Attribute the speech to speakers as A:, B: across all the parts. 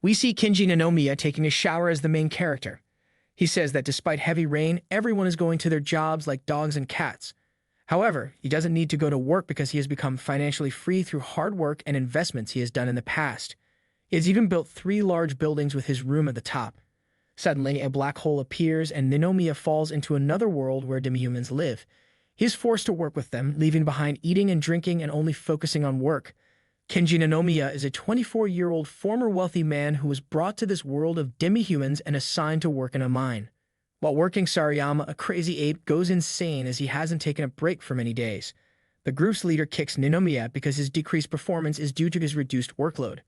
A: We see Kinji Nanomiya taking a shower as the main character. He says that despite heavy rain, everyone is going to their jobs like dogs and cats. However, he doesn't need to go to work because he has become financially free through hard work and investments he has done in the past. He has even built 3 large buildings with his room at the top. Suddenly, a black hole appears and Ninomiya falls into another world where demihumans live. He is forced to work with them, leaving behind eating and drinking and only focusing on work. Kenji Nanomiya is a 24-year-old former wealthy man who was brought to this world of demihumans and assigned to work in a mine. While working, Sarayama, a crazy ape, goes insane as he hasn't taken a break for many days. The group's leader kicks Ninomiya because his decreased performance is due to his reduced workload.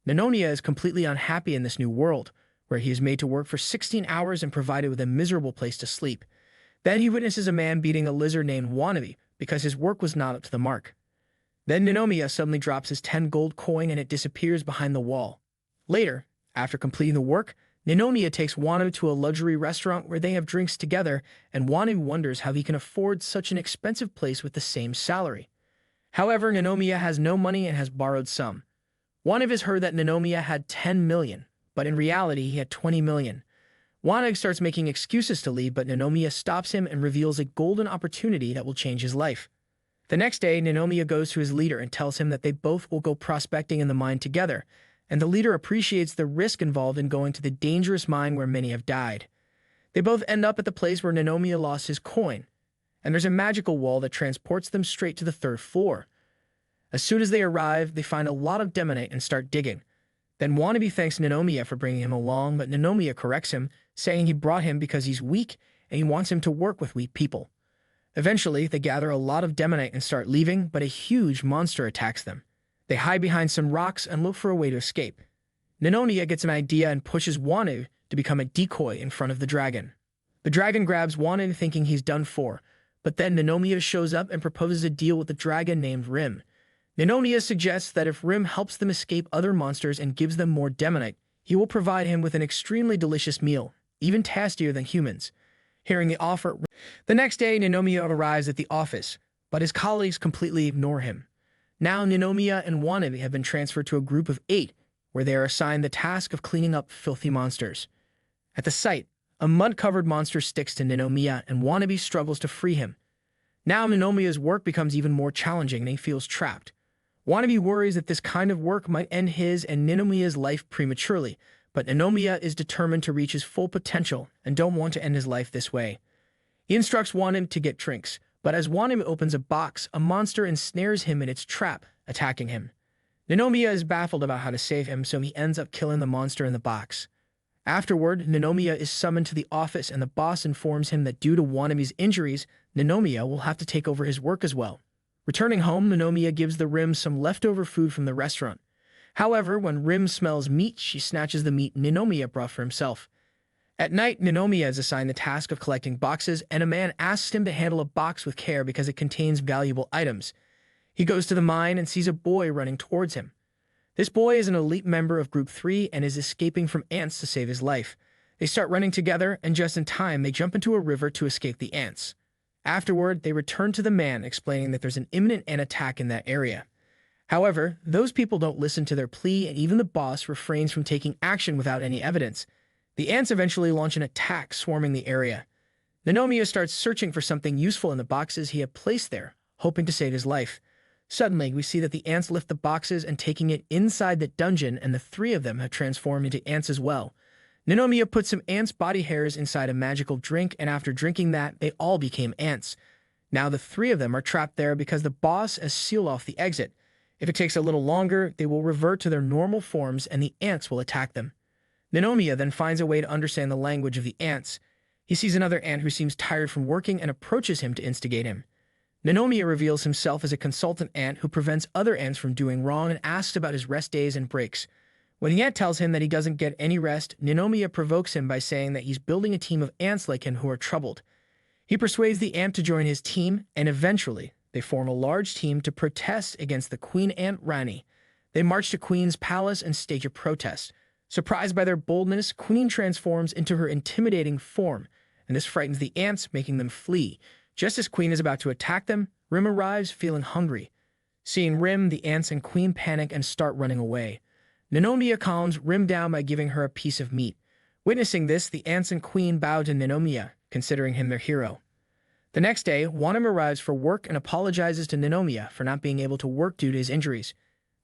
A: Ninomiya is completely unhappy in this new world, where he is made to work for 16 hours and provided with a miserable place to sleep. Then he witnesses a man beating a lizard named Wannabe because his work was not up to the mark. Then Ninomiya suddenly drops his 10 gold coin and it disappears behind the wall. Later, after completing the work, Ninomiya takes Wannabe to a luxury restaurant where they have drinks together, and Wannabe wonders how he can afford such an expensive place with the same salary. However, Ninomiya has no money and has borrowed some. Wannabe has heard that Ninomiya had 10 million, but in reality he had 20 million. Wannabe starts making excuses to leave, but Ninomiya stops him and reveals a golden opportunity that will change his life. The next day, Ninomiya goes to his leader and tells him that they both will go prospecting in the mine together, and the leader appreciates the risk involved in going to the dangerous mine where many have died. They both end up at the place where Ninomiya lost his coin, and there's a magical wall that transports them straight to the 3rd floor. As soon as they arrive, they find a lot of demonite and start digging. Then Wannabe thanks Ninomiya for bringing him along, but Ninomiya corrects him, saying he brought him because he's weak and he wants him to work with weak people. Eventually, they gather a lot of demonite and start leaving, but a huge monster attacks them. They hide behind some rocks and look for a way to escape. Ninomiya gets an idea and pushes Wannabe to become a decoy in front of the dragon. The dragon grabs Wannabe thinking he's done for, but then Ninomiya shows up and proposes a deal with the dragon named Rim. Ninomiya suggests that if Rim helps them escape other monsters and gives them more demonite, he will provide him with an extremely delicious meal, even tastier than humans. Hearing the offer, the next day Ninomiya arrives at the office, but his colleagues completely ignore him. Now Ninomiya and Wannabe have been transferred to a group of 8, where they are assigned the task of cleaning up filthy monsters. At the site, a mud-covered monster sticks to Ninomiya and Wannabe struggles to free him. Now Ninomiya's work becomes even more challenging and he feels trapped. Wannabe worries that this kind of work might end his and Ninomiya's life prematurely, but Ninomiya is determined to reach his full potential and don't want to end his life this way. He instructs Wannabe to get drinks, but as Wannabe opens a box, a monster ensnares him in its trap, attacking him. Ninomiya is baffled about how to save him, so he ends up killing the monster in the box. Afterward, Ninomiya is summoned to the office and the boss informs him that due to Wannabe's injuries, Ninomiya will have to take over his work as well. Returning home, Ninomiya gives the Rim some leftover food from the restaurant. However, when Rim smells meat, she snatches the meat Ninomiya brought for himself. At night, Ninomiya is assigned the task of collecting boxes, and a man asks him to handle a box with care because it contains valuable items. He goes to the mine and sees a boy running towards him. This boy is an elite member of Group 3 and is escaping from ants to save his life. They start running together, and just in time, they jump into a river to escape the ants. Afterward, they return to the man, explaining that there's an imminent ant attack in that area. However, those people don't listen to their plea, and even the boss refrains from taking action without any evidence. The ants eventually launch an attack, swarming the area. Ninomiya starts searching for something useful in the boxes he had placed there, hoping to save his life. Suddenly, we see that the ants lift the boxes and taking it inside the dungeon, and the 3 of them have transformed into ants as well. Ninomiya put some ants' body hairs inside a magical drink, and after drinking that, they all became ants. Now the 3 of them are trapped there because the boss has sealed off the exit. If it takes a little longer, they will revert to their normal forms and the ants will attack them. Ninomiya then finds a way to understand the language of the ants. He sees another ant who seems tired from working and approaches him to instigate him. Ninomiya reveals himself as a consultant ant who prevents other ants from doing wrong and asks about his rest days and breaks. When the ant tells him that he doesn't get any rest, Ninomiya provokes him by saying that he's building a team of ants like him who are troubled. He persuades the ant to join his team, and eventually, they form a large team to protest against the Queen Ant Rani. They march to Queen's palace and stage a protest. Surprised by their boldness, Queen transforms into her intimidating form, and this frightens the ants, making them flee. Just as Queen is about to attack them, Rim arrives feeling hungry. Seeing Rim, the ants and Queen panic and start running away. Ninomiya calms Rim down by giving her a piece of meat. Witnessing this, the ants and queen bow to Ninomiya, considering him their hero. The next day, Wanam arrives for work and apologizes to Ninomiya for not being able to work due to his injuries.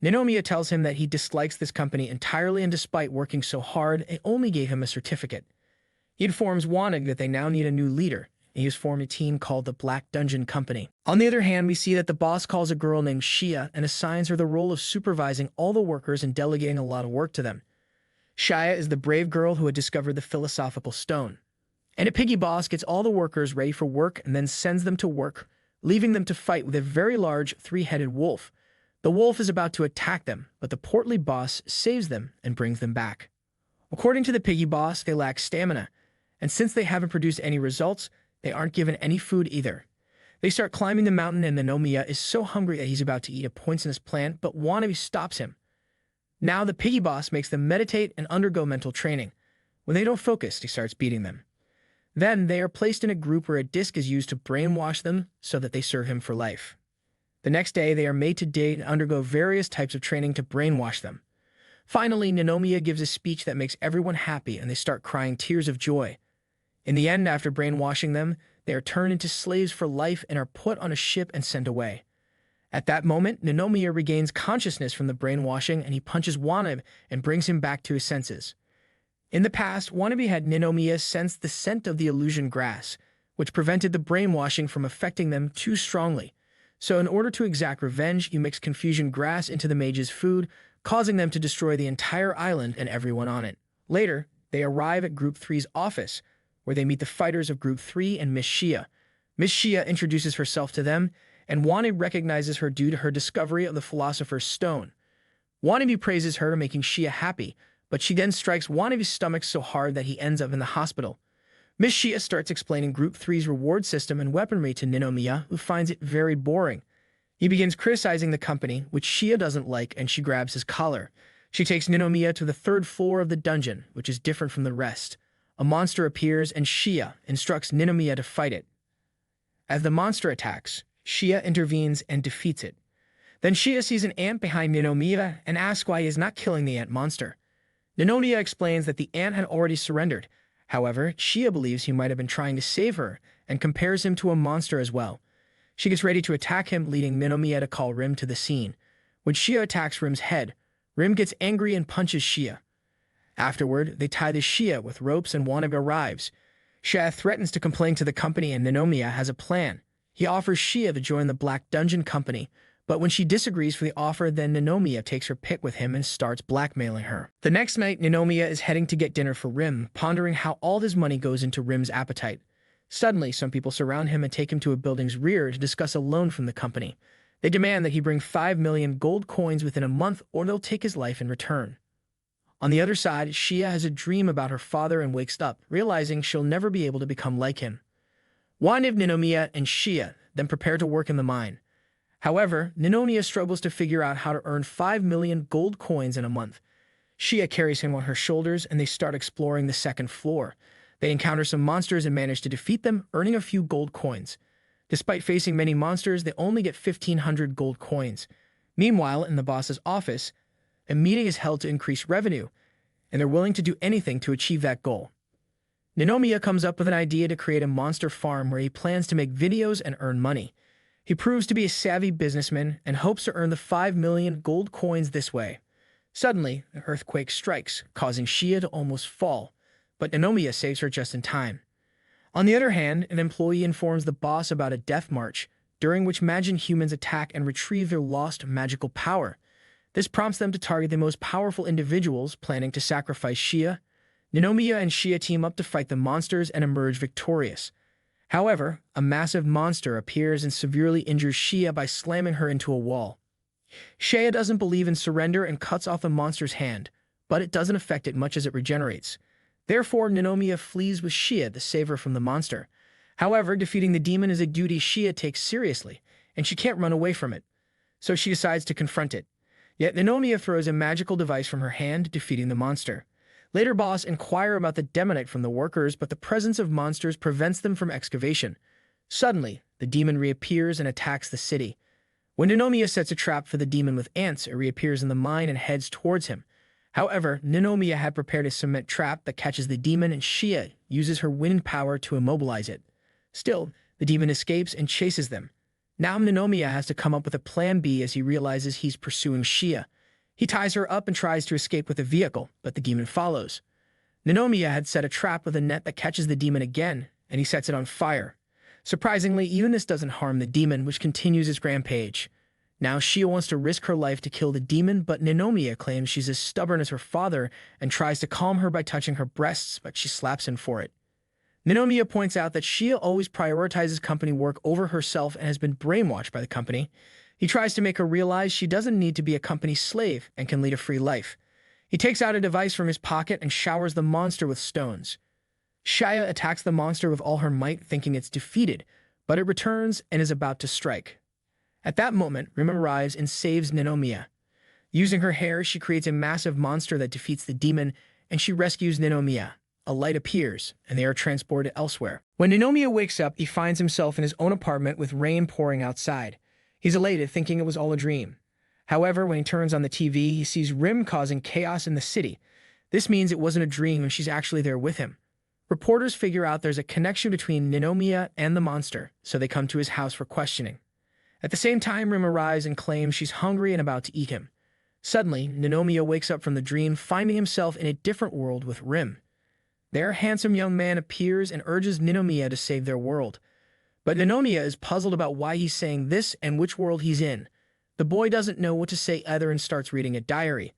A: Ninomiya tells him that he dislikes this company entirely, and despite working so hard, it only gave him a certificate. He informs Wanig that they now need a new leader, and he has formed a team called the Black Dungeon Company. On the other hand, we see that the boss calls a girl named Shia and assigns her the role of supervising all the workers and delegating a lot of work to them. Shia is the brave girl who had discovered the philosophical stone. And a piggy boss gets all the workers ready for work and then sends them to work, leaving them to fight with a very large three-headed wolf. The wolf is about to attack them, but the portly boss saves them and brings them back. According to the piggy boss, they lack stamina, and since they haven't produced any results, they aren't given any food either. They start climbing the mountain, and Ninomiya is so hungry that he's about to eat a poisonous plant, but Wannabe stops him. Now the piggy boss makes them meditate and undergo mental training. When they don't focus, he starts beating them. Then they are placed in a group where a disc is used to brainwash them so that they serve him for life. The next day, they are made to date and undergo various types of training to brainwash them. Finally, Ninomiya gives a speech that makes everyone happy, and they start crying tears of joy. In the end, after brainwashing them, they are turned into slaves for life and are put on a ship and sent away. At that moment, Ninomiya regains consciousness from the brainwashing, and he punches Wannabe and brings him back to his senses. In the past, Wannabe had Ninomiya sense the scent of the illusion grass, which prevented the brainwashing from affecting them too strongly. So in order to exact revenge, you mix confusion grass into the mage's food, causing them to destroy the entire island and everyone on it. Later, they arrive at Group 3's office, where they meet the fighters of Group 3 and Miss Shia. Miss Shia introduces herself to them, and Wannabe recognizes her due to her discovery of the Philosopher's Stone. Wannabe praises her, making Shia happy, but she then strikes Wannabe's stomach so hard that he ends up in the hospital. Miss Shia starts explaining Group 3's reward system and weaponry to Ninomiya, who finds it very boring. He begins criticizing the company, which Shia doesn't like, and she grabs his collar. She takes Ninomiya to the third floor of the dungeon, which is different from the rest. A monster appears, and Shia instructs Ninomiya to fight it. As the monster attacks, Shia intervenes and defeats it. Then Shia sees an ant behind Ninomiya and asks why he is not killing the ant monster. Ninomiya explains that the ant had already surrendered. However, Shia believes he might have been trying to save her and compares him to a monster as well. She gets ready to attack him, leading Ninomiya to call Rim to the scene. When Shia attacks Rim's head, Rim gets angry and punches Shia. Afterward, they tie the Shia with ropes, and Wannabe arrives. Shia threatens to complain to the company, and Ninomiya has a plan. He offers Shia to join the Black Dungeon Company, but when she disagrees for the offer, then Ninomiya takes her pick with him and starts blackmailing her. The next night, Ninomiya is heading to get dinner for Rim, pondering how all his money goes into Rim's appetite. Suddenly, some people surround him and take him to a building's rear to discuss a loan from the company. They demand that he bring 5 million gold coins within a month, or they'll take his life in return. On the other side, Shia has a dream about her father and wakes up, realizing she'll never be able to become like him. Wannabe, Ninomiya, and Shia then prepare to work in the mine. However, Ninomiya struggles to figure out how to earn 5 million gold coins in a month. Shia carries him on her shoulders, and they start exploring the second floor. They encounter some monsters and manage to defeat them, earning a few gold coins. Despite facing many monsters, they only get 1,500 gold coins. Meanwhile, in the boss's office, a meeting is held to increase revenue, and they're willing to do anything to achieve that goal. Ninomiya comes up with an idea to create a monster farm where he plans to make videos and earn money. He proves to be a savvy businessman and hopes to earn the 5 million gold coins this way. Suddenly, an earthquake strikes, causing Shia to almost fall, but Ninomiya saves her just in time. On the other hand, an employee informs the boss about a death march, during which imagined humans attack and retrieve their lost magical power. This prompts them to target the most powerful individuals, planning to sacrifice Shia. Ninomiya and Shia team up to fight the monsters and emerge victorious. However, a massive monster appears and severely injures Shia by slamming her into a wall. Shia doesn't believe in surrender and cuts off the monster's hand, but it doesn't affect it much as it regenerates. Therefore, Ninomiya flees with Shia to save her from the monster. However, defeating the demon is a duty Shia takes seriously, and she can't run away from it. So she decides to confront it. Yet Ninomiya throws a magical device from her hand, defeating the monster. Later, boss inquire about the demonite from the workers, but the presence of monsters prevents them from excavation. Suddenly, the demon reappears and attacks the city. When Ninomiya sets a trap for the demon with ants, it reappears in the mine and heads towards him. However, Ninomiya had prepared a cement trap that catches the demon and Shia uses her wind power to immobilize it. Still, the demon escapes and chases them. Now Ninomiya has to come up with a plan B as he realizes he's pursuing Shia. He ties her up and tries to escape with a vehicle, but the demon follows. Ninomiya had set a trap with a net that catches the demon again, and he sets it on fire. Surprisingly, even this doesn't harm the demon, which continues its rampage. Now Shia wants to risk her life to kill the demon, but Ninomiya claims she's as stubborn as her father and tries to calm her by touching her breasts, but she slaps him for it. Ninomiya points out that Shia always prioritizes company work over herself and has been brainwashed by the company. He tries to make her realize she doesn't need to be a company slave and can lead a free life. He takes out a device from his pocket and showers the monster with stones. Shia attacks the monster with all her might, thinking it's defeated, but it returns and is about to strike. At that moment, Rim arrives and saves Ninomiya. Using her hair, she creates a massive monster that defeats the demon, and she rescues Ninomiya. A light appears, and they are transported elsewhere. When Ninomiya wakes up, he finds himself in his own apartment with rain pouring outside. He's elated, thinking it was all a dream. However, when he turns on the TV, he sees Rim causing chaos in the city. This means it wasn't a dream and she's actually there with him. Reporters figure out there's a connection between Ninomiya and the monster, so they come to his house for questioning. At the same time, Rim arrives and claims she's hungry and about to eat him. Suddenly, Ninomiya wakes up from the dream, finding himself in a different world with Rim. There, a handsome young man appears and urges Ninomiya to save their world. But Ninomiya is puzzled about why he's saying this and which world he's in. The boy doesn't know what to say either and starts reading a diary.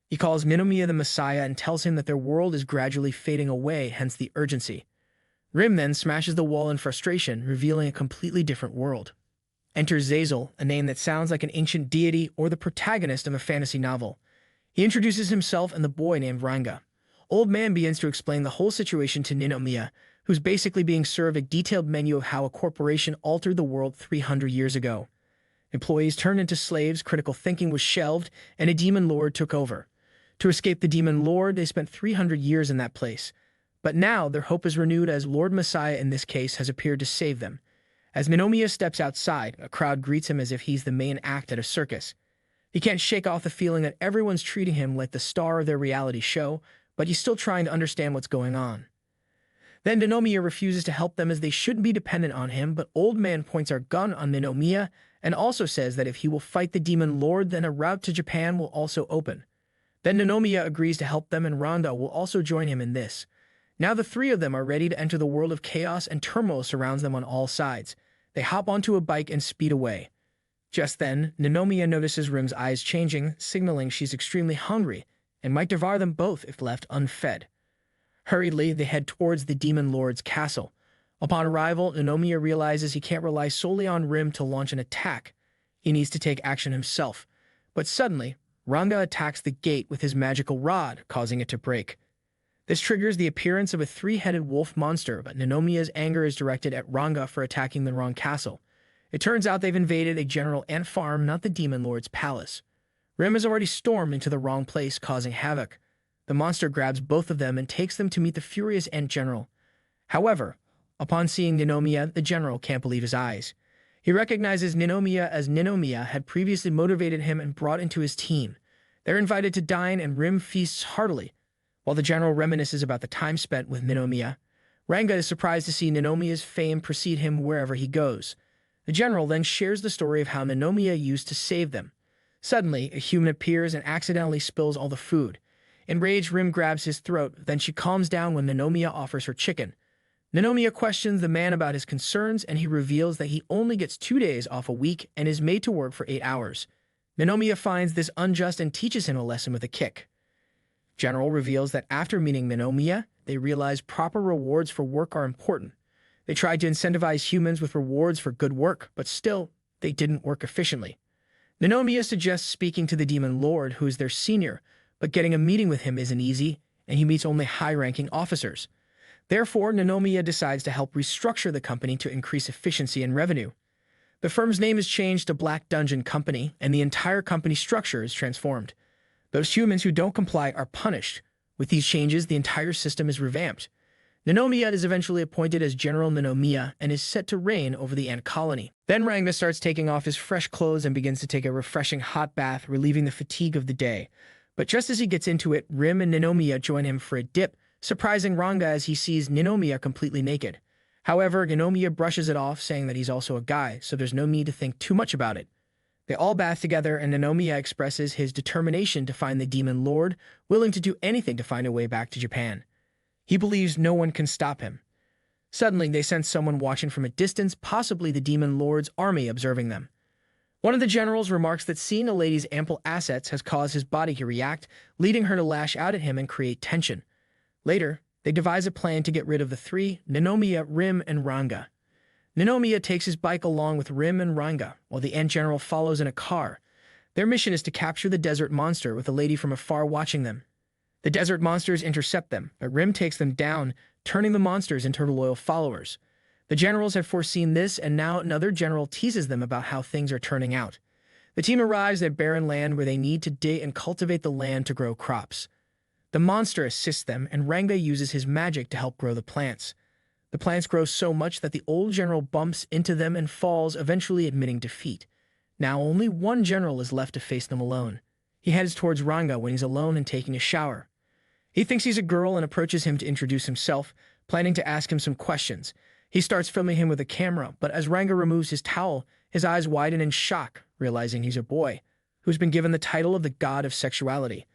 A: He calls Ninomiya the Messiah and tells him that their world is gradually fading away, hence the urgency. Rim then smashes the wall in frustration, revealing a completely different world. Enters Zazel, a name that sounds like an ancient deity or the protagonist of a fantasy novel. He introduces himself and the boy named Ranga. Old Man begins to explain the whole situation to Ninomiya, who's basically being served a detailed menu of how a corporation altered the world 300 years ago. Employees turned into slaves, critical thinking was shelved, and a demon lord took over. To escape the demon lord, they spent 300 years in that place. But now their hope is renewed as Lord Messiah in this case has appeared to save them. As Ninomiya steps outside, a crowd greets him as if he's the main act at a circus. He can't shake off the feeling that everyone's treating him like the star of their reality show, but he's still trying to understand what's going on. Then Ninomiya refuses to help them as they shouldn't be dependent on him, but Old Man points our gun on Ninomiya and also says that if he will fight the demon lord, then a route to Japan will also open. Then Ninomiya agrees to help them and Ranga will also join him in this. Now the three of them are ready to enter the world of chaos and turmoil surrounds them on all sides. They hop onto a bike and speed away. Just then, Ninomiya notices Rim's eyes changing, signaling she's extremely hungry and might devour them both if left unfed. Hurriedly, they head towards the Demon Lord's castle. Upon arrival, Ninomiya realizes he can't rely solely on Rim to launch an attack. He needs to take action himself. But suddenly, Ranga attacks the gate with his magical rod, causing it to break. This triggers the appearance of a three-headed wolf monster, but Ninomiya's anger is directed at Ranga for attacking the wrong castle. It turns out they've invaded a general ant farm, not the Demon Lord's palace. Rim has already stormed into the wrong place, causing havoc. The monster grabs both of them and takes them to meet the furious ant general. However, upon seeing Ninomiya, the general can't believe his eyes. He recognizes Ninomiya as Ninomiya had previously motivated him and brought into his team. They're invited to dine and Rim feasts heartily. While the general reminisces about the time spent with Ninomiya, Ranga is surprised to see Ninomiya's fame precede him wherever he goes. The general then shares the story of how Ninomiya used to save them. Suddenly, a human appears and accidentally spills all the food. Enraged, Rim grabs his throat, then she calms down when Ninomiya offers her chicken. Ninomiya questions the man about his concerns and he reveals that he only gets 2 days off a week and is made to work for 8 hours. Ninomiya finds this unjust and teaches him a lesson with a kick. General reveals that after meeting Ninomiya, they realize proper rewards for work are important. They tried to incentivize humans with rewards for good work, but still, they didn't work efficiently. Ninomiya suggests speaking to the Demon Lord, who is their senior, but getting a meeting with him isn't easy, and he meets only high-ranking officers. Therefore, Ninomiya decides to help restructure the company to increase efficiency and revenue. The firm's name is changed to Black Dungeon Company, and the entire company structure is transformed. Those humans who don't comply are punished. With these changes, the entire system is revamped. Ninomiya is eventually appointed as General Ninomiya and is set to reign over the ant colony. Then Ranga starts taking off his fresh clothes and begins to take a refreshing hot bath, relieving the fatigue of the day. But just as he gets into it, Rim and Ninomiya join him for a dip, surprising Ranga as he sees Ninomiya completely naked. However, Ninomiya brushes it off, saying that he's also a guy, so there's no need to think too much about it. They all bath together, and Ninomiya expresses his determination to find the Demon Lord, willing to do anything to find a way back to Japan. He believes no one can stop him. Suddenly, they sense someone watching from a distance, possibly the Demon Lord's army observing them. One of the generals remarks that seeing a lady's ample assets has caused his body to react, leading her to lash out at him and create tension. Later, they devise a plan to get rid of the three, Ninomiya, Rim, and Ranga. Ninomiya takes his bike along with Rim and Ranga, while the Ant General follows in a car. Their mission is to capture the desert monster with a lady from afar watching them. The desert monsters intercept them, but Rim takes them down, turning the monsters into her loyal followers. The generals have foreseen this, and now another general teases them about how things are turning out. The team arrives at barren land where they need to dig and cultivate the land to grow crops. The monster assists them, and Ranga uses his magic to help grow the plants. The plants grow so much that the old general bumps into them and falls, eventually admitting defeat. Now only one general is left to face them alone. He heads towards Ranga when he's alone and taking a shower. He thinks he's a girl and approaches him to introduce himself, planning to ask him some questions. He starts filming him with a camera, but as Ranga removes his towel, his eyes widen in shock, realizing he's a boy, who's been given the title of the god of sexuality.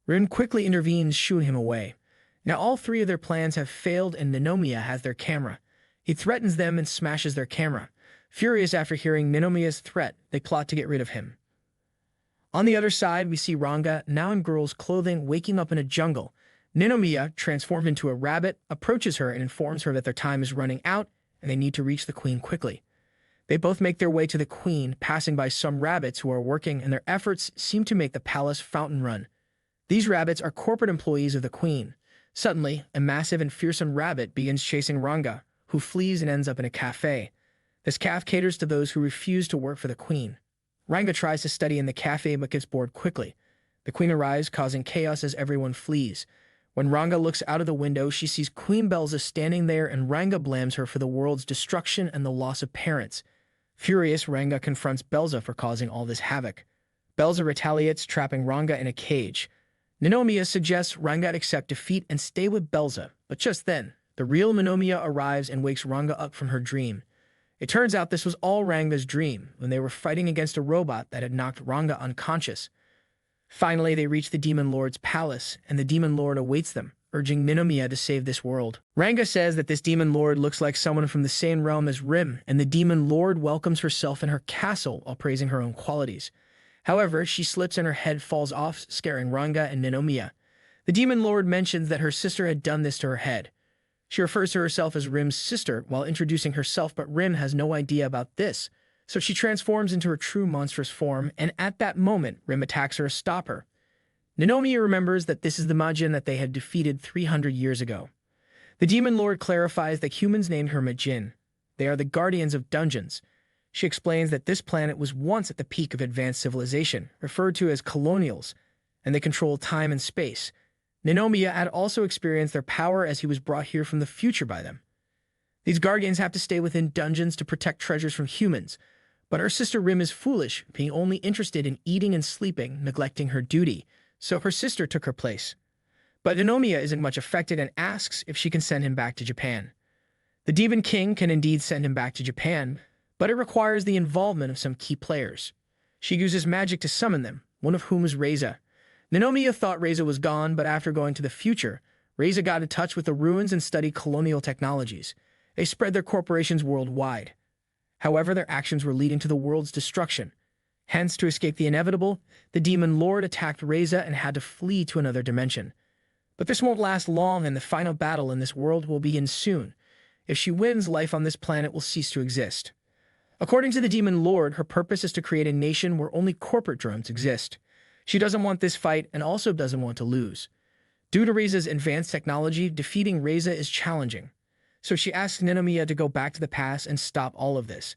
A: Rim quickly intervenes, shooing him away. Now all three of their plans have failed, and Ninomiya has their camera. He threatens them and smashes their camera. Furious after hearing Ninomiya's threat, they plot to get rid of him. On the other side, we see Ranga, now in girl's clothing, waking up in a jungle. Ninomiya, transformed into a rabbit, approaches her and informs her that their time is running out and they need to reach the queen quickly. They both make their way to the queen, passing by some rabbits who are working, and their efforts seem to make the palace fountain run. These rabbits are corporate employees of the queen. Suddenly, a massive and fearsome rabbit begins chasing Ranga, who flees and ends up in a cafe. This cafe caters to those who refuse to work for the queen. Ranga tries to study in the cafe but gets bored quickly. The queen arrives, causing chaos as everyone flees. When Ranga looks out of the window, she sees Queen Belza standing there, and Ranga blames her for the world's destruction and the loss of parents. Furious, Ranga confronts Belza for causing all this havoc. Belza retaliates, trapping Ranga in a cage. Ninomiya suggests Ranga accept defeat and stay with Belza, but just then, the real Ninomiya arrives and wakes Ranga up from her dream. It turns out this was all Ranga's dream, when they were fighting against a robot that had knocked Ranga unconscious. Finally, they reach the Demon Lord's palace, and the Demon Lord awaits them, urging Ninomiya to save this world. Ranga says that this Demon Lord looks like someone from the same realm as Rim, and the Demon Lord welcomes herself in her castle while praising her own qualities. However, she slips and her head falls off, scaring Ranga and Ninomiya. The Demon Lord mentions that her sister had done this to her head. She refers to herself as Rim's sister while introducing herself, but Rim has no idea about this, so she transforms into her true monstrous form, and at that moment, Rim attacks her to stop her. Ninomiya remembers that this is the Majin that they had defeated 300 years ago. The Demon Lord clarifies that humans named her Majin. They are the guardians of dungeons. She explains that this planet was once at the peak of advanced civilization, referred to as colonials, and they control time and space. Ninomiya had also experienced their power as he was brought here from the future by them. These guardians have to stay within dungeons to protect treasures from humans, but her sister Rim is foolish, being only interested in eating and sleeping, neglecting her duty, so her sister took her place. But Ninomiya isn't much affected and asks if she can send him back to Japan. The Demon King can indeed send him back to Japan, but it requires the involvement of some key players. She uses magic to summon them, one of whom is Reza. Ninomiya thought Reza was gone, but after going to the future, Reza got in touch with the ruins and studied colonial technologies. They spread their corporations worldwide. However, their actions were leading to the world's destruction. Hence, to escape the inevitable, the Demon Lord attacked Reza and had to flee to another dimension. But this won't last long, and the final battle in this world will begin soon. If she wins, life on this planet will cease to exist. According to the Demon Lord, her purpose is to create a nation where only corporate drones exist. She doesn't want this fight and also doesn't want to lose. Due to Reza's advanced technology, defeating Reza is challenging. So she asks Ninomiya to go back to the past and stop all of this.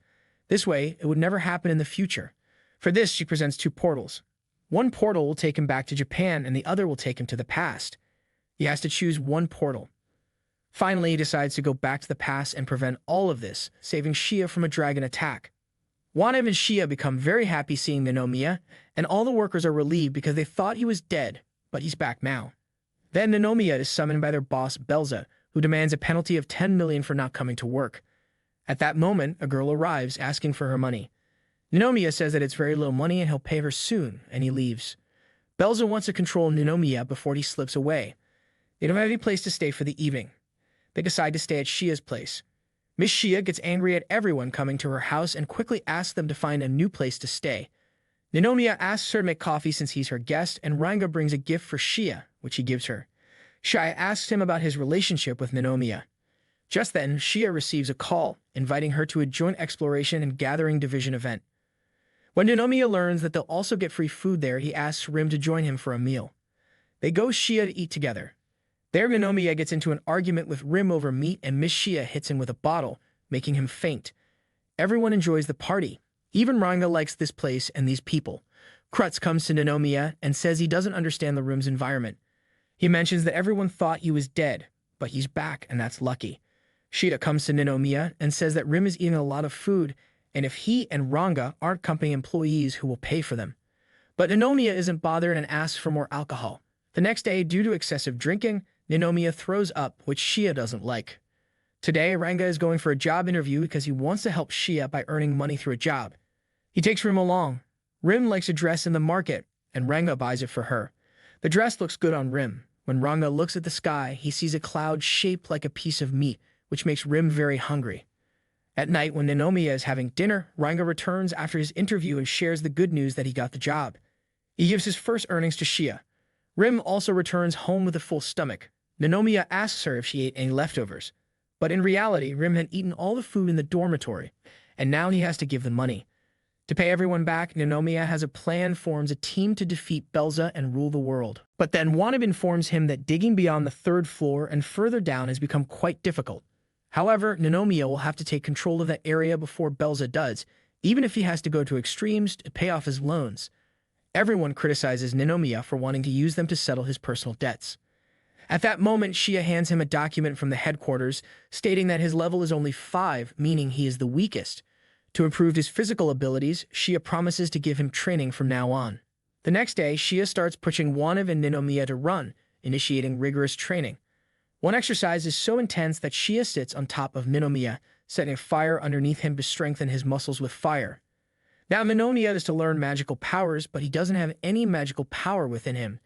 A: This way, it would never happen in the future. For this, she presents two portals. One portal will take him back to Japan, and the other will take him to the past. He has to choose one portal. Finally, he decides to go back to the past and prevent all of this, saving Shia from a dragon attack. Waneb and Shia become very happy seeing Ninomiya, and all the workers are relieved because they thought he was dead, but he's back now. Then Ninomiya is summoned by their boss Belza, who demands a penalty of 10 million for not coming to work. At that moment, a girl arrives asking for her money. Ninomiya says that it's very little money and he'll pay her soon, and he leaves. Belza wants to control Ninomiya before he slips away. They don't have any place to stay for the evening. They decide to stay at Shia's place. Miss Shia gets angry at everyone coming to her house and quickly asks them to find a new place to stay. Ninomiya asks her to make coffee since he's her guest, and Ranga brings a gift for Shia, which he gives her. Shia asks him about his relationship with Ninomiya. Just then, Shia receives a call, inviting her to a joint exploration and gathering division event. When Ninomiya learns that they'll also get free food there, he asks Rim to join him for a meal. They go Shia to eat together. There, Ninomiya gets into an argument with Rim over meat, and Miss Shia hits him with a bottle, making him faint. Everyone enjoys the party. Even Ranga likes this place and these people. Krutz comes to Ninomiya and says he doesn't understand the Rim's environment. He mentions that everyone thought he was dead, but he's back, and that's lucky. Shida comes to Ninomiya and says that Rim is eating a lot of food, and if he and Ranga aren't company employees who will pay for them. But Ninomiya isn't bothered and asks for more alcohol. The next day, due to excessive drinking, Ninomiya throws up, which Shia doesn't like. Today, Ranga is going for a job interview because he wants to help Shia by earning money through a job. He takes Rim along. Rim likes a dress in the market, and Ranga buys it for her. The dress looks good on Rim. When Ranga looks at the sky, he sees a cloud shaped like a piece of meat, which makes Rim very hungry. At night, when Ninomiya is having dinner, Ranga returns after his interview and shares the good news that he got the job. He gives his first earnings to Shia. Rim also returns home with a full stomach. Ninomiya asks her if she ate any leftovers. But in reality, Rim had eaten all the food in the dormitory, and now he has to give them money. To pay everyone back, Ninomiya has a plan, forms a team to defeat Belza and rule the world. But then Waneb informs him that digging beyond the third floor and further down has become quite difficult. However, Ninomiya will have to take control of that area before Belza does, even if he has to go to extremes to pay off his loans. Everyone criticizes Ninomiya for wanting to use them to settle his personal debts. At that moment, Shia hands him a document from the headquarters stating that his level is only 5, meaning he is the weakest. To improve his physical abilities, Shia promises to give him training from now on. The next day, Shia starts pushing Waneb and Ninomiya to run, initiating rigorous training. One exercise is so intense that Shia sits on top of Ninomiya, setting a fire underneath him to strengthen his muscles with fire. Now Ninomiya is to learn magical powers, but he doesn't have any magical power within him.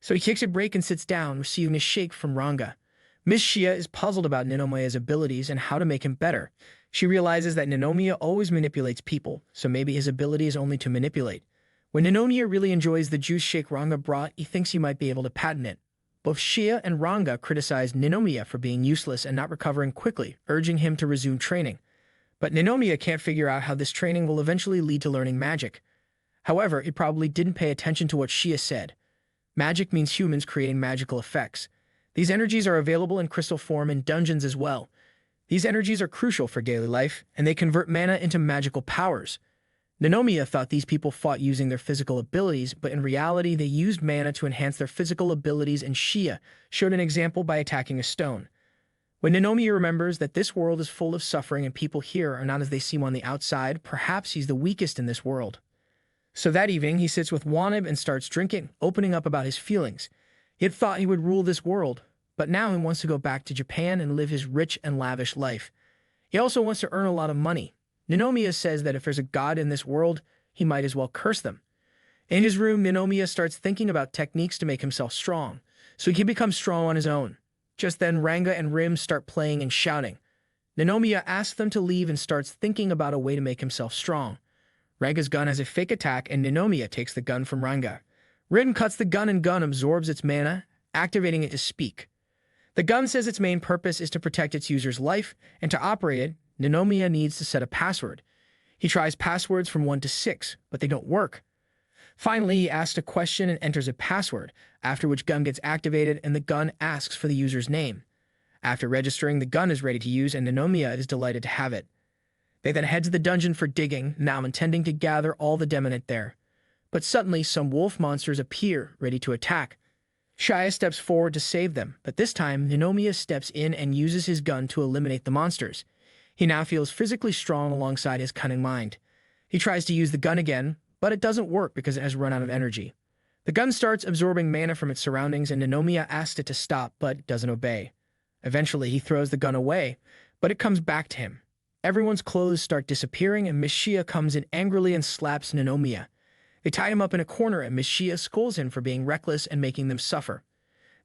A: So he takes a break and sits down, receiving a shake from Ranga. Miss Shia is puzzled about Ninomiya's abilities and how to make him better. She realizes that Ninomiya always manipulates people, so maybe his ability is only to manipulate. When Ninomiya really enjoys the juice shake Ranga brought, he thinks he might be able to patent it. Both Shia and Ranga criticize Ninomiya for being useless and not recovering quickly, urging him to resume training. But Ninomiya can't figure out how this training will eventually lead to learning magic. However, he probably didn't pay attention to what Shia said. Magic means humans creating magical effects. These energies are available in crystal form in dungeons as well. These energies are crucial for daily life, and they convert mana into magical powers. Ninomiya thought these people fought using their physical abilities, but in reality they used mana to enhance their physical abilities, and Shia showed an example by attacking a stone. When Ninomiya remembers that this world is full of suffering and people here are not as they seem on the outside, perhaps he's the weakest in this world. So that evening, he sits with Waneb and starts drinking, opening up about his feelings. He had thought he would rule this world, but now he wants to go back to Japan and live his rich and lavish life. He also wants to earn a lot of money. Ninomiya says that if there's a god in this world, he might as well curse them. In his room, Ninomiya starts thinking about techniques to make himself strong, so he can become strong on his own. Just then, Ranga and Rim start playing and shouting. Ninomiya asks them to leave and starts thinking about a way to make himself strong. Ranga's gun has a fake attack, and Ninomiya takes the gun from Ranga. Rim cuts the gun, and gun absorbs its mana, activating it to speak. The gun says its main purpose is to protect its user's life, and to operate it, Ninomiya needs to set a password. He tries passwords from 1 to 6, but they don't work. Finally, he asks a question and enters a password, after which gun gets activated and the gun asks for the user's name. After registering, the gun is ready to use, and Ninomiya is delighted to have it. They then head to the dungeon for digging, now intending to gather all the demonent there. But suddenly, some wolf monsters appear, ready to attack. Shia steps forward to save them, but this time, Ninomiya steps in and uses his gun to eliminate the monsters. He now feels physically strong alongside his cunning mind. He tries to use the gun again, but it doesn't work because it has run out of energy. The gun starts absorbing mana from its surroundings, and Ninomiya asks it to stop, but doesn't obey. Eventually, he throws the gun away, but it comes back to him. Everyone's clothes start disappearing, and Miss Shia comes in angrily and slaps Ninomiya. They tie him up in a corner, and Miss Shia scolds him for being reckless and making them suffer.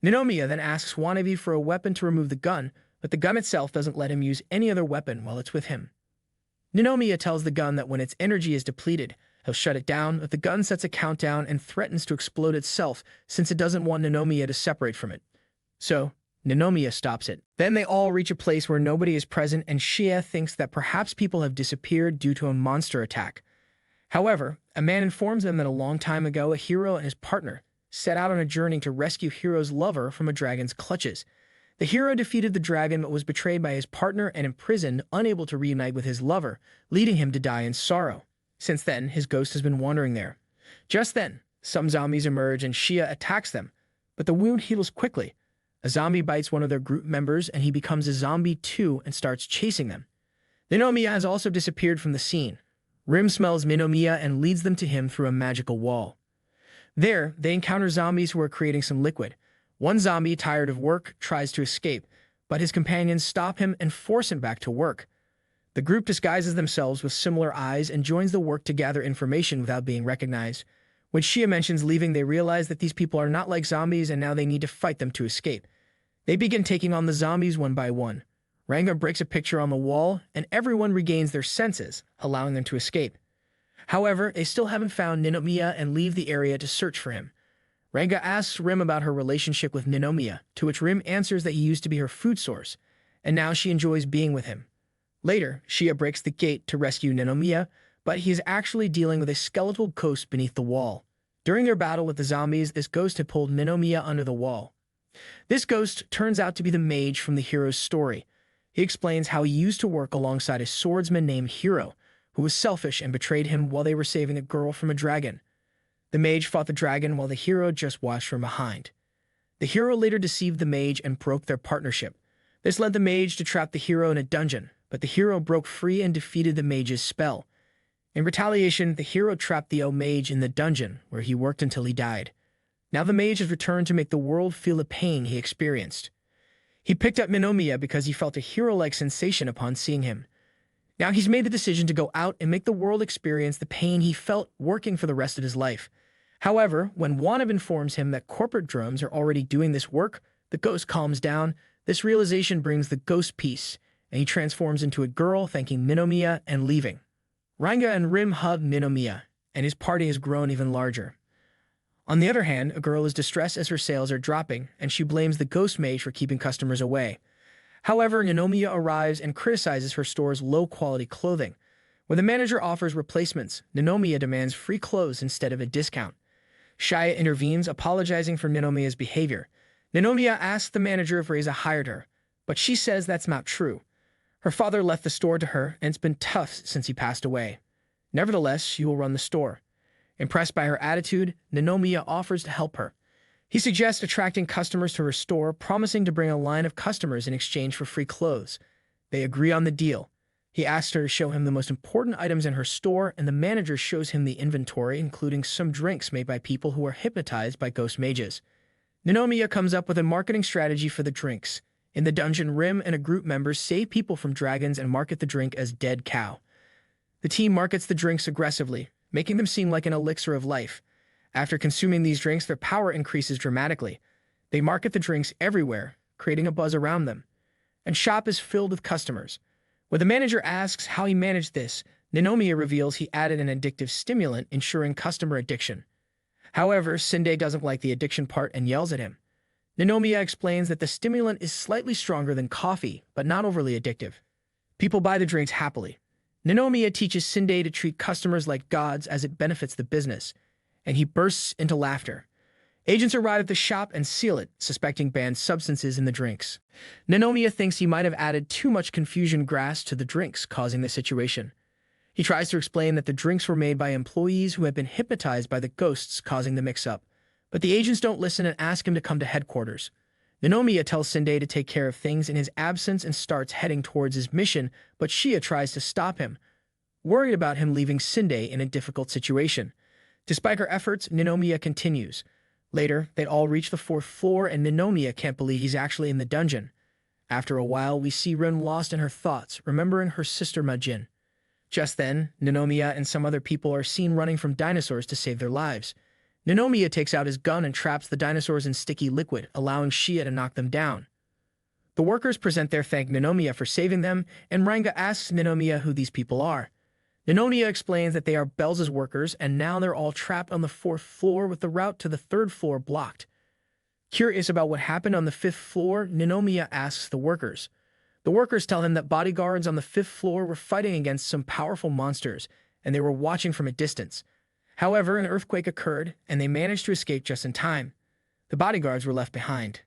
A: Ninomiya then asks Wannabe for a weapon to remove the gun, but the gun itself doesn't let him use any other weapon while it's with him. Ninomiya tells the gun that when its energy is depleted, he'll shut it down, but the gun sets a countdown and threatens to explode itself since it doesn't want Ninomiya to separate from it. So, Ninomiya stops it. Then they all reach a place where nobody is present, and Shia thinks that perhaps people have disappeared due to a monster attack. However, a man informs them that a long time ago, a hero and his partner set out on a journey to rescue Hero's lover from a dragon's clutches. The hero defeated the dragon but was betrayed by his partner and imprisoned, unable to reunite with his lover, leading him to die in sorrow. Since then, his ghost has been wandering there. Just then, some zombies emerge and Shia attacks them, but the wound heals quickly. A zombie bites one of their group members and he becomes a zombie too and starts chasing them. Ninomiya has also disappeared from the scene. Rim smells Ninomiya and leads them to him through a magical wall. There, they encounter zombies who are creating some liquid. One zombie, tired of work, tries to escape, but his companions stop him and force him back to work. The group disguises themselves with similar eyes and joins the work to gather information without being recognized. When Shia mentions leaving, they realize that these people are not like zombies and now they need to fight them to escape. They begin taking on the zombies one by one. Ranga breaks a picture on the wall, and everyone regains their senses, allowing them to escape. However, they still haven't found Ninomiya and leave the area to search for him. Ranga asks Rim about her relationship with Ninomiya, to which Rim answers that he used to be her food source, and now she enjoys being with him. Later, Shia breaks the gate to rescue Ninomiya, but he is actually dealing with a skeletal ghost beneath the wall. During their battle with the zombies, this ghost had pulled Ninomiya under the wall. This ghost turns out to be the mage from the hero's story. He explains how he used to work alongside a swordsman named Hero, who was selfish and betrayed him while they were saving a girl from a dragon. The mage fought the dragon while the hero just watched from behind. The hero later deceived the mage and broke their partnership. This led the mage to trap the hero in a dungeon, but the hero broke free and defeated the mage's spell. In retaliation, the hero trapped the mage in the dungeon, where he worked until he died. Now the mage has returned to make the world feel the pain he experienced. He picked up Ninomiya because he felt a hero-like sensation upon seeing him. Now he's made the decision to go out and make the world experience the pain he felt working for the rest of his life. However, when Wannabe informs him that corporate drones are already doing this work, the ghost calms down. This realization brings the ghost peace, and he transforms into a girl, thanking Ninomiya and leaving. Ranga and Rim hug Ninomiya, and his party has grown even larger. On the other hand, a girl is distressed as her sales are dropping, and she blames the ghost mage for keeping customers away. However, Ninomiya arrives and criticizes her store's low-quality clothing. When the manager offers replacements, Ninomiya demands free clothes instead of a discount. Shia intervenes, apologizing for Ninomiya's behavior. Ninomiya asks the manager if Reza hired her, but she says that's not true. Her father left the store to her, and it's been tough since he passed away. Nevertheless, she will run the store. Impressed by her attitude, Ninomiya offers to help her. He suggests attracting customers to her store, promising to bring a line of customers in exchange for free clothes. They agree on the deal. He asks her to show him the most important items in her store, and the manager shows him the inventory, including some drinks made by people who are hypnotized by ghost mages. Ninomiya comes up with a marketing strategy for the drinks. In the dungeon, Rim and a group member save people from dragons and market the drink as Dead Cow. The team markets the drinks aggressively, making them seem like an elixir of life. After consuming these drinks, their power increases dramatically. They market the drinks everywhere, creating a buzz around them. And shop is filled with customers. When the manager asks how he managed this, Ninomiya reveals he added an addictive stimulant, ensuring customer addiction. However, Sinde doesn't like the addiction part and yells at him. Ninomiya explains that the stimulant is slightly stronger than coffee, but not overly addictive. People buy the drinks happily. Ninomiya teaches Sinde to treat customers like gods as it benefits the business, and he bursts into laughter. Agents arrive at the shop and seal it, suspecting banned substances in the drinks. Ninomiya thinks he might have added too much confusion grass to the drinks, causing the situation. He tries to explain that the drinks were made by employees who had been hypnotized by the ghosts, causing the mix-up. But the agents don't listen and ask him to come to headquarters. Ninomiya tells Sinde to take care of things in his absence and starts heading towards his mission, but Shia tries to stop him. worried about him leaving Sinde in a difficult situation. Despite her efforts, Ninomiya continues. Later, they all reach the fourth floor and Ninomiya can't believe he's actually in the dungeon. After a while, we see Rim lost in her thoughts, remembering her sister Majin. Just then, Ninomiya and some other people are seen running from dinosaurs to save their lives. Ninomiya takes out his gun and traps the dinosaurs in sticky liquid, allowing Shia to knock them down. The workers present their thank Ninomiya for saving them, and Ranga asks Ninomiya who these people are. Ninomiya explains that they are Belza's workers, and now they're all trapped on the fourth floor with the route to the third floor blocked. Curious about what happened on the fifth floor, Ninomiya asks the workers. The workers tell him that bodyguards on the fifth floor were fighting against some powerful monsters, and they were watching from a distance. However, an earthquake occurred, and they managed to escape just in time. The bodyguards were left behind.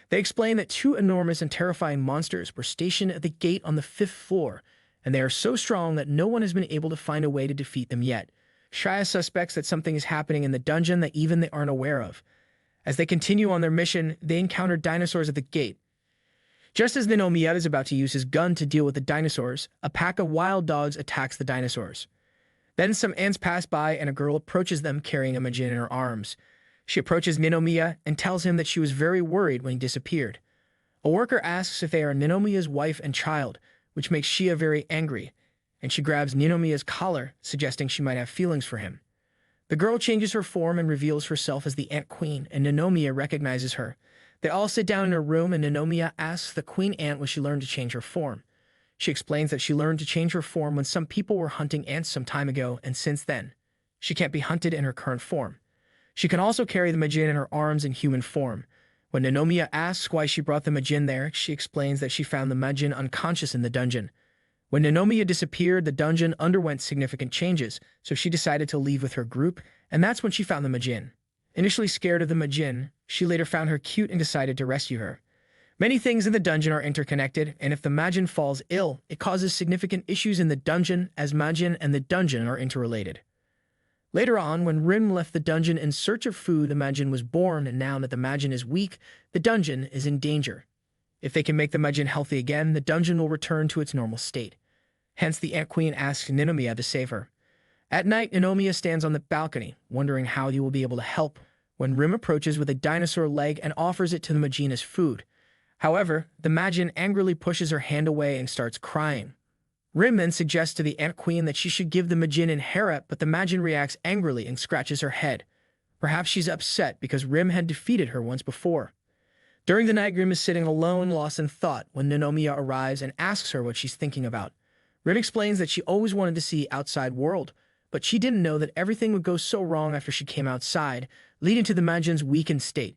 A: They explain that two enormous and terrifying monsters were stationed at the gate on the fifth floor, and they are so strong that no one has been able to find a way to defeat them yet. Shia suspects that something is happening in the dungeon that even they aren't aware of. As they continue on their mission, they encounter dinosaurs at the gate. Just as Ninomiya is about to use his gun to deal with the dinosaurs, a pack of wild dogs attacks the dinosaurs. Then some ants pass by and a girl approaches them carrying a Majin in her arms. She approaches Ninomiya and tells him that she was very worried when he disappeared. A worker asks if they are Ninomiya's wife and child, which makes Shia very angry, and she grabs Ninomiya's collar, suggesting she might have feelings for him. The girl changes her form and reveals herself as the Ant Queen, and Ninomiya recognizes her. They all sit down in her room, and Ninomiya asks the Queen Ant when she learned to change her form. She explains that she learned to change her form when some people were hunting ants some time ago, and since then, she can't be hunted in her current form. She can also carry the Majin in her arms in human form. When Ninomiya asks why she brought the Majin there, she explains that she found the Majin unconscious in the dungeon. When Ninomiya disappeared, the dungeon underwent significant changes, so she decided to leave with her group, and that's when she found the Majin. Initially scared of the Majin, she later found her cute and decided to rescue her. Many things in the dungeon are interconnected, and if the Majin falls ill, it causes significant issues in the dungeon, as Majin and the dungeon are interrelated. Later on, when Rim left the dungeon in search of food, the Majin was born, and now that the Majin is weak, the dungeon is in danger. If they can make the Majin healthy again, the dungeon will return to its normal state. Hence, the Ant Queen asks Ninomiya to save her. At night, Ninomiya stands on the balcony, wondering how he will be able to help, when Rim approaches with a dinosaur leg and offers it to the Majin as food. However, the Majin angrily pushes her hand away and starts crying. Rim then suggests to the Ant Queen that she should give the Majin in Hera, but the Majin reacts angrily and scratches her head. Perhaps she's upset because Rim had defeated her once before. During the night, Rim is sitting alone, lost in thought, when Ninomiya arrives and asks her what she's thinking about. Rim explains that she always wanted to see outside world, but she didn't know that everything would go so wrong after she came outside, leading to the Majin's weakened state.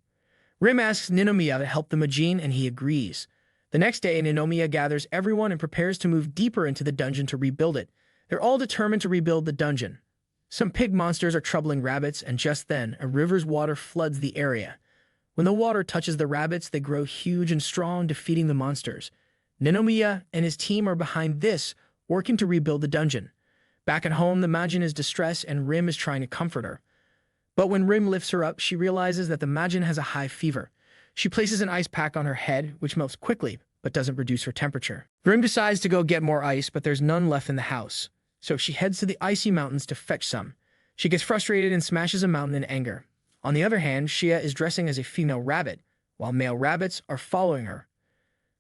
A: Rim asks Ninomiya to help the Majin, and he agrees. The next day, Ninomiya gathers everyone and prepares to move deeper into the dungeon to rebuild it. They're all determined to rebuild the dungeon. Some pig monsters are troubling rabbits, and just then, a river's water floods the area. When the water touches the rabbits, they grow huge and strong, defeating the monsters. Ninomiya and his team are behind this, working to rebuild the dungeon. Back at home, the Majin is distressed, and Rim is trying to comfort her. But when Rim lifts her up, she realizes that the Majin has a high fever. She places an ice pack on her head, which melts quickly, but doesn't reduce her temperature. Rim decides to go get more ice, but there's none left in the house. So she heads to the icy mountains to fetch some. She gets frustrated and smashes a mountain in anger. On the other hand, Shia is dressing as a female rabbit, while male rabbits are following her.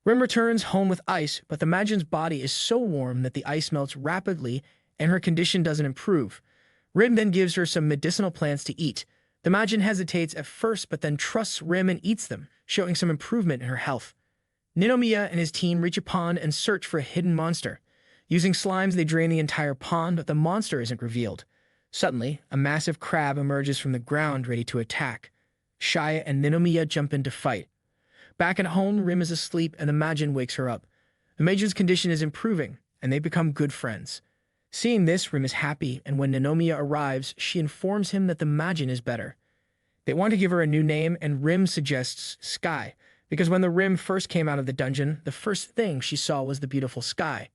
A: Rim returns home with ice, but the Majin's body is so warm that the ice melts rapidly and her condition doesn't improve. Rim then gives her some medicinal plants to eat. The Majin hesitates at first, but then trusts Rim and eats them, showing some improvement in her health. Ninomiya and his team reach a pond and search for a hidden monster. Using slimes, they drain the entire pond, but the monster isn't revealed. Suddenly, a massive crab emerges from the ground, ready to attack. Shia and Ninomiya jump in to fight. Back at home, Rim is asleep, and the Majin wakes her up. The Majin's condition is improving, and they become good friends. Seeing this, Rim is happy, and when Ninomiya arrives, she informs him that the Majin is better. They want to give her a new name, and Rim suggests Sky, because when the Rim first came out of the dungeon, the first thing she saw was the beautiful sky.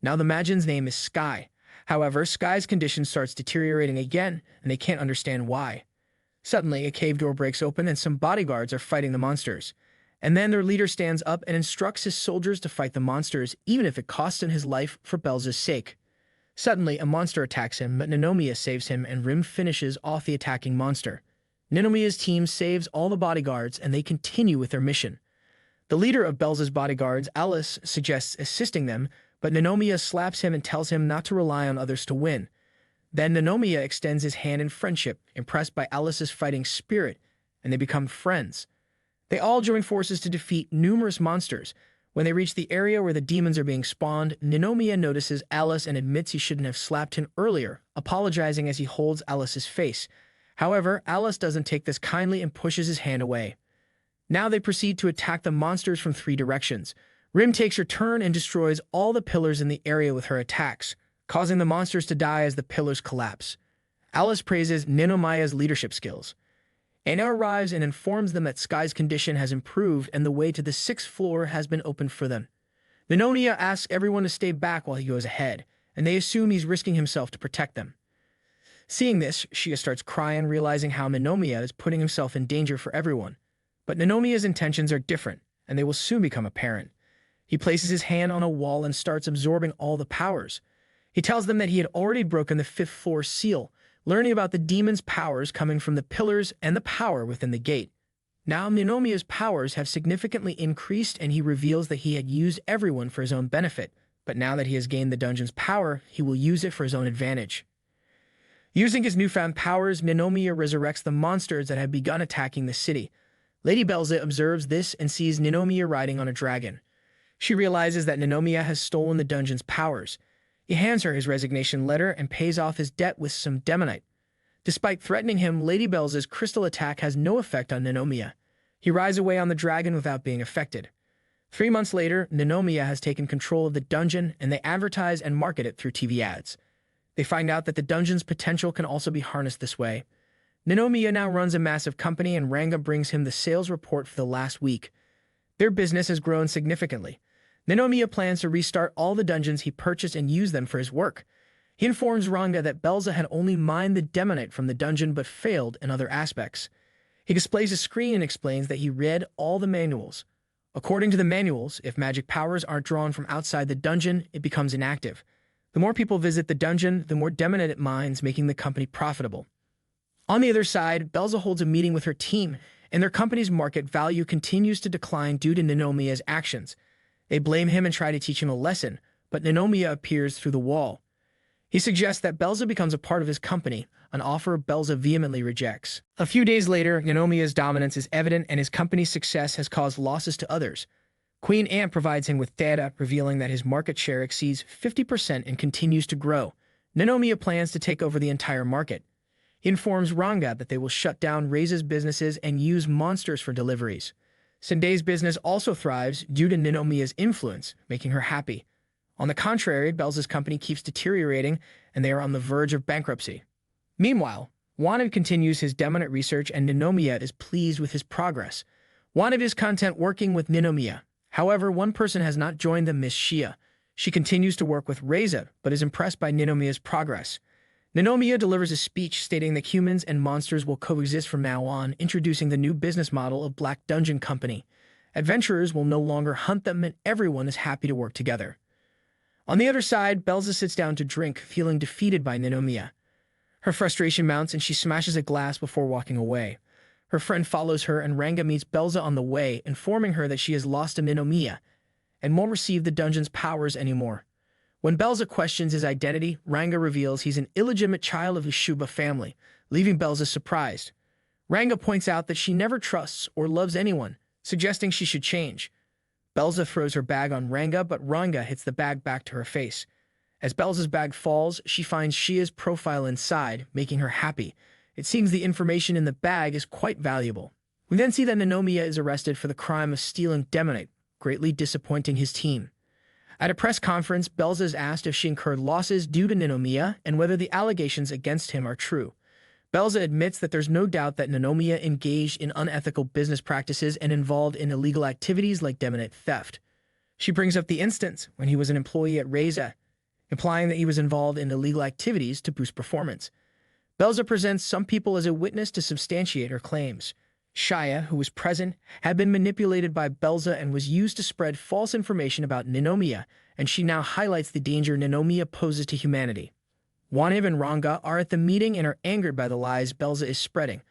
A: Now the Majin's name is Sky. However, Sky's condition starts deteriorating again, and they can't understand why. Suddenly, a cave door breaks open, and some bodyguards are fighting the monsters. And then their leader stands up and instructs his soldiers to fight the monsters, even if it costs him his life for Belza's sake. Suddenly, a monster attacks him, but Ninomiya saves him and Rim finishes off the attacking monster. Ninomiya's team saves all the bodyguards and they continue with their mission. The leader of Belza's bodyguards, Alice, suggests assisting them, but Ninomiya slaps him and tells him not to rely on others to win. Then Ninomiya extends his hand in friendship, impressed by Alice's fighting spirit, and they become friends. They all join forces to defeat numerous monsters. When they reach the area where the demons are being spawned, Ninomiya notices Alice and admits he shouldn't have slapped him earlier, apologizing as he holds Alice's face. However, Alice doesn't take this kindly and pushes his hand away. Now they proceed to attack the monsters from 3 directions. Rim takes her turn and destroys all the pillars in the area with her attacks, causing the monsters to die as the pillars collapse. Alice praises Ninomiya's leadership skills. Anna arrives and informs them that Sky's condition has improved and the way to the 6th floor has been opened for them. Ninomiya asks everyone to stay back while he goes ahead, and they assume he's risking himself to protect them. Seeing this, Shia starts crying, realizing how Ninomiya is putting himself in danger for everyone. But Ninomiya's intentions are different, and they will soon become apparent. He places his hand on a wall and starts absorbing all the powers. He tells them that he had already broken the 5th floor seal, learning about the demon's powers coming from the pillars and the power within the gate. Now Ninomiya's powers have significantly increased and he reveals that he had used everyone for his own benefit, but now that he has gained the dungeon's power, he will use it for his own advantage. Using his newfound powers, Ninomiya resurrects the monsters that had begun attacking the city. Lady Belza observes this and sees Ninomiya riding on a dragon. She realizes that Ninomiya has stolen the dungeon's powers. He hands her his resignation letter and pays off his debt with some demonite. Despite threatening him, Lady Belza's crystal attack has no effect on Ninomiya. He rides away on the dragon without being affected. 3 months later, Ninomiya has taken control of the dungeon and they advertise and market it through TV ads. They find out that the dungeon's potential can also be harnessed this way. Ninomiya now runs a massive company and Ranga brings him the sales report for the last week. Their business has grown significantly. Ninomiya plans to restart all the dungeons he purchased and use them for his work. He informs Ranga that Belza had only mined the demonite from the dungeon but failed in other aspects. He displays a screen and explains that he read all the manuals. According to the manuals, if magic powers aren't drawn from outside the dungeon, it becomes inactive. The more people visit the dungeon, the more demonite it mines, making the company profitable. On the other side, Belza holds a meeting with her team, and their company's market value continues to decline due to Ninomiya's actions. They blame him and try to teach him a lesson, but Ninomiya appears through the wall. He suggests that Belza becomes a part of his company, an offer Belza vehemently rejects. A few days later, Ninomiya's dominance is evident and his company's success has caused losses to others. Queen Ant provides him with data, revealing that his market share exceeds 50% and continues to grow. Ninomiya plans to take over the entire market. He informs Ranga that they will shut down Reiza's businesses and use monsters for deliveries. Sendai's business also thrives due to Ninomiya's influence, making her happy. On the contrary, Belza's company keeps deteriorating and they are on the verge of bankruptcy. Meanwhile, Wanib continues his demonite research and Ninomiya is pleased with his progress. Wanib is content working with Ninomiya. However, one person has not joined them, Miss Shia. She continues to work with Reiza, but is impressed by Ninomiya's progress. Ninomiya delivers a speech stating that humans and monsters will coexist from now on, introducing the new business model of Black Dungeon Company. Adventurers will no longer hunt them and everyone is happy to work together. On the other side, Belza sits down to drink, feeling defeated by Ninomiya. Her frustration mounts and she smashes a glass before walking away. Her friend follows her and Ranga meets Belza on the way, informing her that she has lost to Ninomiya and won't receive the dungeon's powers anymore. When Belza questions his identity, Ranga reveals he's an illegitimate child of the Shuba family, leaving Belza surprised. Ranga points out that she never trusts or loves anyone, suggesting she should change. Belza throws her bag on Ranga, but Ranga hits the bag back to her face. As Belza's bag falls, she finds Shia's profile inside, making her happy. It seems the information in the bag is quite valuable. We then see that Ninomiya is arrested for the crime of stealing demonite, greatly disappointing his team. At a press conference, Belza is asked if she incurred losses due to Ninomiya and whether the allegations against him are true. Belza admits that there's no doubt that Ninomiya engaged in unethical business practices and involved in illegal activities like demonite theft. She brings up the instance when he was an employee at Reiza, implying that he was involved in illegal activities to boost performance. Belza presents some people as a witness to substantiate her claims. Shia, who was present, had been manipulated by Belza and was used to spread false information about Ninomiya, and she now highlights the danger Ninomiya poses to humanity. Wanib and Ranga are at the meeting and are angered by the lies Belza is spreading.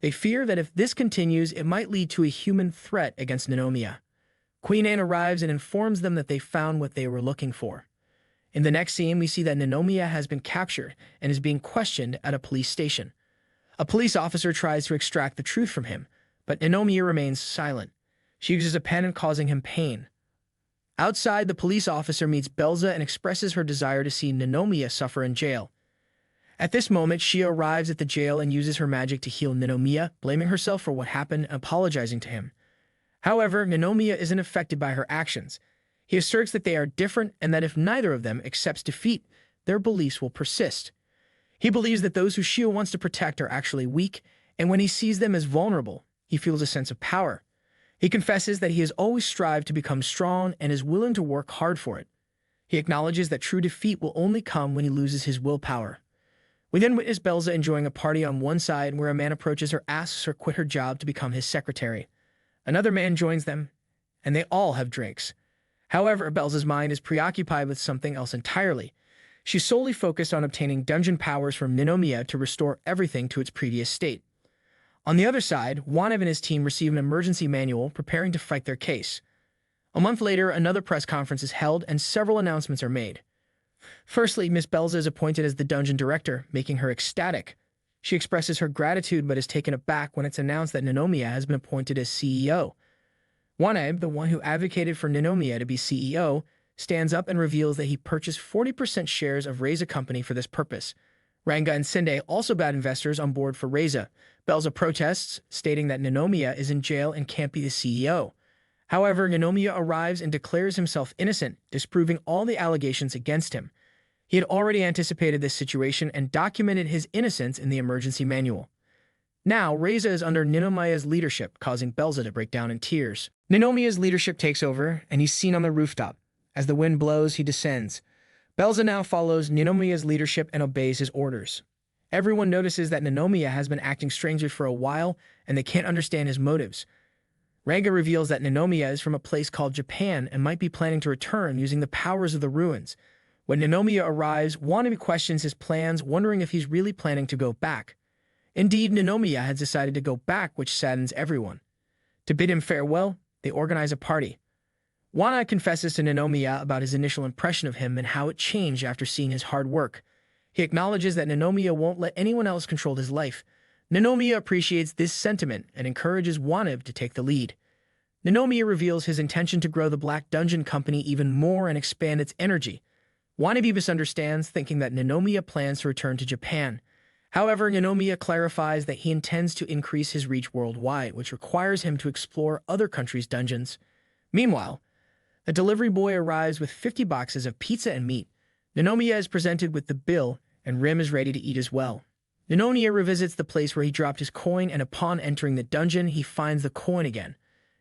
A: They fear that if this continues, it might lead to a human threat against Ninomiya. Queen Anne arrives and informs them that they found what they were looking for. In the next scene, we see that Ninomiya has been captured and is being questioned at a police station. A police officer tries to extract the truth from him, but Ninomiya remains silent. She uses a pen, causing him pain. Outside, the police officer meets Belza and expresses her desire to see Ninomiya suffer in jail. At this moment, Shia arrives at the jail and uses her magic to heal Ninomiya, blaming herself for what happened and apologizing to him. However, Ninomiya isn't affected by her actions. He asserts that they are different and that if neither of them accepts defeat, their beliefs will persist. He believes that those who Shia wants to protect are actually weak, and when he sees them as vulnerable, he feels a sense of power. He confesses that he has always strived to become strong and is willing to work hard for it. He acknowledges that true defeat will only come when he loses his willpower. We then witness Belza enjoying a party on one side where a man approaches her, asks her to quit her job to become his secretary. Another man joins them, and they all have drinks. However, Belza's mind is preoccupied with something else entirely. She's solely focused on obtaining dungeon powers from Ninomiya to restore everything to its previous state. On the other side, Wanib and his team receive an emergency manual preparing to fight their case. A month later, another press conference is held and several announcements are made. Firstly, Miss Belza is appointed as the dungeon director, making her ecstatic. She expresses her gratitude but is taken aback when it's announced that Ninomiya has been appointed as CEO. Wanib, the one who advocated for Ninomiya to be CEO, stands up and reveals that he purchased 40% shares of Reza Company for this purpose. Ranga and Sinde also bad investors on board for Reza. Belza protests, stating that Ninomiya is in jail and can't be the CEO. However, Ninomiya arrives and declares himself innocent, disproving all the allegations against him. He had already anticipated this situation and documented his innocence in the emergency manual. Now, Reza is under Ninomiya's leadership, causing Belza to break down in tears. Ninomiya's leadership takes over, and he's seen on the rooftop. As the wind blows, he descends. Belza now follows Ninomiya's leadership and obeys his orders. Everyone notices that Ninomiya has been acting strangely for a while, and they can't understand his motives. Ranga reveals that Ninomiya is from a place called Japan and might be planning to return using the powers of the ruins. When Ninomiya arrives, Wannabe questions his plans, wondering if he's really planning to go back. Indeed, Ninomiya has decided to go back, which saddens everyone. To bid him farewell, they organize a party. Wana confesses to Ninomiya about his initial impression of him and how it changed after seeing his hard work. He acknowledges that Ninomiya won't let anyone else control his life. Ninomiya appreciates this sentiment and encourages Wanib to take the lead. Ninomiya reveals his intention to grow the Black Dungeon Company even more and expand its energy. Wannabe misunderstands, thinking that Ninomiya plans to return to Japan. However, Ninomiya clarifies that he intends to increase his reach worldwide, which requires him to explore other countries' dungeons. Meanwhile, a delivery boy arrives with 50 boxes of pizza and meat. Ninomiya is presented with the bill, and Rim is ready to eat as well. Ninomiya revisits the place where he dropped his coin, and upon entering the dungeon, he finds the coin again.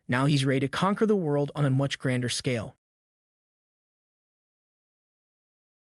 A: Now he's ready to conquer the world on a much grander scale.